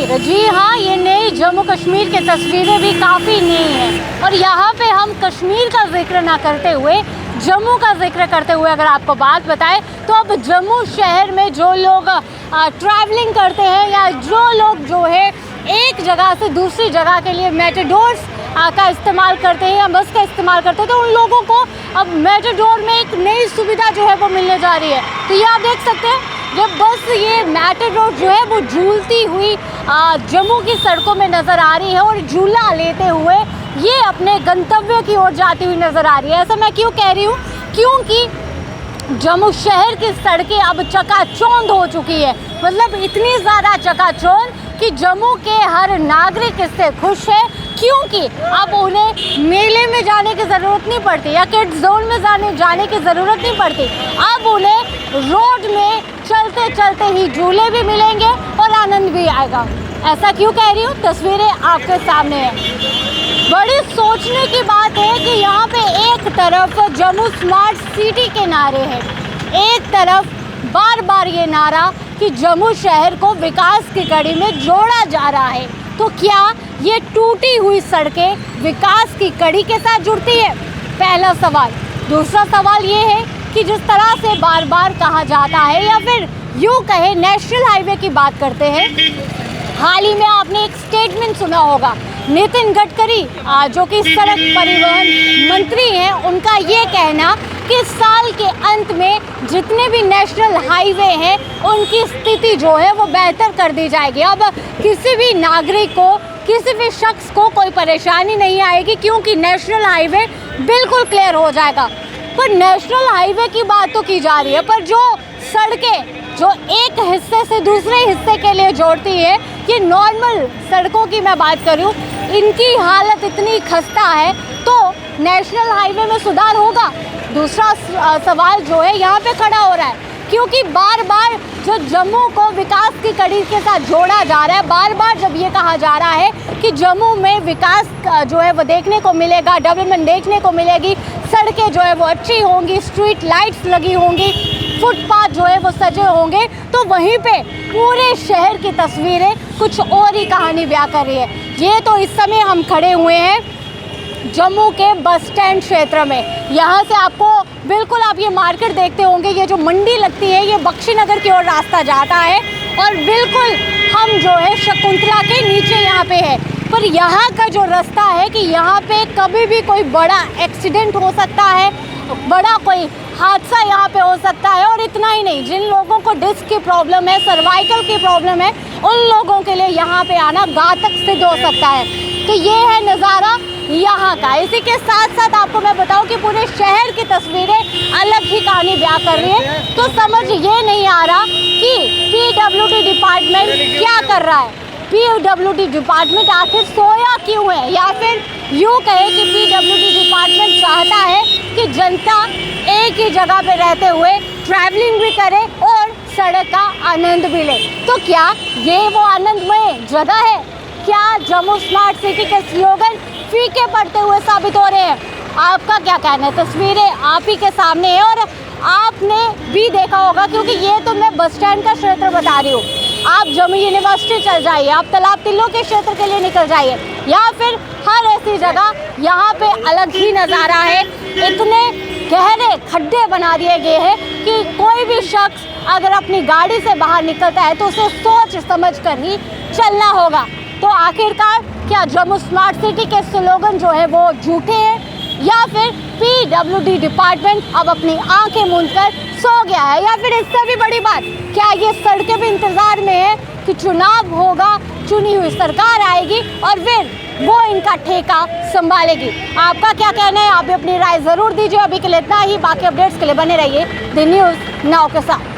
तस्वीर, जी हाँ, ये नई जम्मू कश्मीर की तस्वीरें भी काफ़ी नई हैं। और यहाँ पे हम कश्मीर का जिक्र ना करते हुए जम्मू का जिक्र करते हुए अगर आपको बात बताएं तो अब जम्मू शहर में जो लोग ट्रैवलिंग करते हैं या जो लोग जो है एक जगह से दूसरी जगह के लिए मेटाडोर्स का इस्तेमाल करते हैं या बस का इस्तेमाल करते हैं, तो उन लोगों को अब मेटाडोर में एक नई सुविधा जो है वो मिलने जा रही है। तो ये आप देख सकते हैं, जब बस ये मेटाडोर जो है वो झूलती हुई जम्मू की सड़कों में नज़र आ रही है और झूला लेते हुए ये अपने गंतव्य की ओर जाती हुई नज़र आ रही है। ऐसा मैं क्यों कह रही हूँ, क्योंकि जम्मू शहर की सड़कें अब चकाचौंध हो चुकी है। मतलब इतनी ज़्यादा चकाचौंध कि जम्मू के हर नागरिक इससे खुश है, क्योंकि अब उन्हें मेले में जाने की ज़रूरत नहीं पड़ती या किड्स जोन में जाने की ज़रूरत नहीं पड़ती। अब उन्हें रोड में चलते चलते ही झूले भी मिलेंगे और आनंद भी आएगा। ऐसा क्यों कह रही हूँ, तस्वीरें आपके सामने हैं। बड़ी सोचने की बात है कि यहाँ पे एक तरफ जम्मू स्मार्ट सिटी के नारे हैं, एक तरफ बार बार ये नारा कि जम्मू शहर को विकास की कड़ी में जोड़ा जा रहा है। तो क्या ये टूटी हुई सड़कें विकास की कड़ी के साथ जुड़ती है? पहला सवाल। दूसरा सवाल ये है कि जिस तरह से बार बार कहा जाता है या फिर यूँ कहे नेशनल हाईवे की बात करते हैं, हाल ही में आपने एक स्टेटमेंट सुना होगा, नितिन गडकरी जो कि सड़क परिवहन मंत्री हैं, उनका ये कहना कि साल के अंत में जितने भी नेशनल हाईवे हैं उनकी स्थिति जो है वो बेहतर कर दी जाएगी। अब किसी भी नागरिक को, किसी भी शख्स को कोई परेशानी नहीं आएगी, क्योंकि नेशनल हाईवे बिल्कुल क्लियर हो जाएगा। पर नेशनल हाईवे की बात तो की जा रही है, पर जो सड़कें जो एक हिस्से से दूसरे हिस्से के लिए जोड़ती है, ये नॉर्मल सड़कों की मैं बात करूं, इनकी हालत इतनी खस्ता है, तो नेशनल हाईवे में सुधार होगा? दूसरा सवाल जो है यहाँ पे खड़ा हो रहा है, क्योंकि बार बार जो जम्मू को विकास की कड़ी के साथ जोड़ा जा रहा है, बार बार जब ये कहा जा रहा है कि जम्मू में विकास जो है वो देखने को मिलेगा, डेवलपमेंट देखने को मिलेगी, सड़कें जो है वो अच्छी होंगी, स्ट्रीट लाइट्स लगी होंगी, फुटपाथ जो है वो सजे होंगे, तो वहीं पे पूरे शहर की तस्वीरें कुछ और ही कहानी बयां कर रही है। ये तो इस समय हम खड़े हुए हैं जम्मू के बस स्टैंड क्षेत्र में। यहाँ से आपको बिल्कुल, आप ये मार्केट देखते होंगे, ये जो मंडी लगती है ये बख्शीनगर की ओर रास्ता जाता है और बिल्कुल हम जो है शकुंतला के नीचे यहाँ पे है। पर यहाँ का जो रास्ता है कि यहाँ पे कभी भी कोई बड़ा एक्सीडेंट हो सकता है, बड़ा कोई हादसा यहाँ पे हो सकता है। और इतना ही नहीं, जिन लोगों को डिस्क की प्रॉब्लम है, सर्वाइकल की प्रॉब्लम है, उन लोगों के लिए यहाँ पे आना घातक सिद्ध हो सकता है। तो ये है नज़ारा यहाँ का। इसी के साथ साथ आपको मैं बताऊँ कि पूरे शहर की तस्वीरें अलग ही कहानी बयां कर रही है। तो समझ ये नहीं आ रहा कि PWD डिपार्टमेंट क्या कर रहा है, PWD डिपार्टमेंट आखिर सोया क्यों है, या फिर यूँ कहे कि PWD डिपार्टमेंट चाहता है कि जनता एक ही जगह पे रहते हुए ट्रैवलिंग भी करे और सड़क का आनंद भी ले। तो क्या ये वो आनंदमय जगह है? क्या जम्मू स्मार्ट सिटी के स्लोगन फीके पड़ते हुए साबित हो रहे हैं? आपका क्या कहना है? तस्वीरें आप ही के सामने है और आपने भी देखा होगा, क्योंकि ये तो मैं बस स्टैंड का क्षेत्र बता रही हूँ। आप जम्मू यूनिवर्सिटी चल जाइए, आप तालाब तिल्लो के क्षेत्र के लिए निकल जाइए, या फिर हर ऐसी जगह यहाँ पे अलग ही नज़ारा है। इतने गहरे खड्डे बना दिए गए हैं कि कोई भी शख्स अगर अपनी गाड़ी से बाहर निकलता है तो उसे सोच समझ कर ही चलना होगा। तो आखिरकार क्या जम्मू स्मार्ट सिटी के स्लोगन जो है वो झूठे हैं, या फिर PWD डिपार्टमेंट अब अपनी आंखें मूंद कर सो गया है, या फिर इससे भी बड़ी बात, क्या ये सड़कें भी इंतज़ार में है कि चुनाव होगा, चुनी हुई सरकार आएगी और फिर वो इनका ठेका संभालेगी? आपका क्या कहना है? आप भी अपनी राय ज़रूर दीजिए। अभी के लिए इतना ही, बाकी अपडेट्स के लिए बने रहिए द न्यूज़ नाउ के साथ।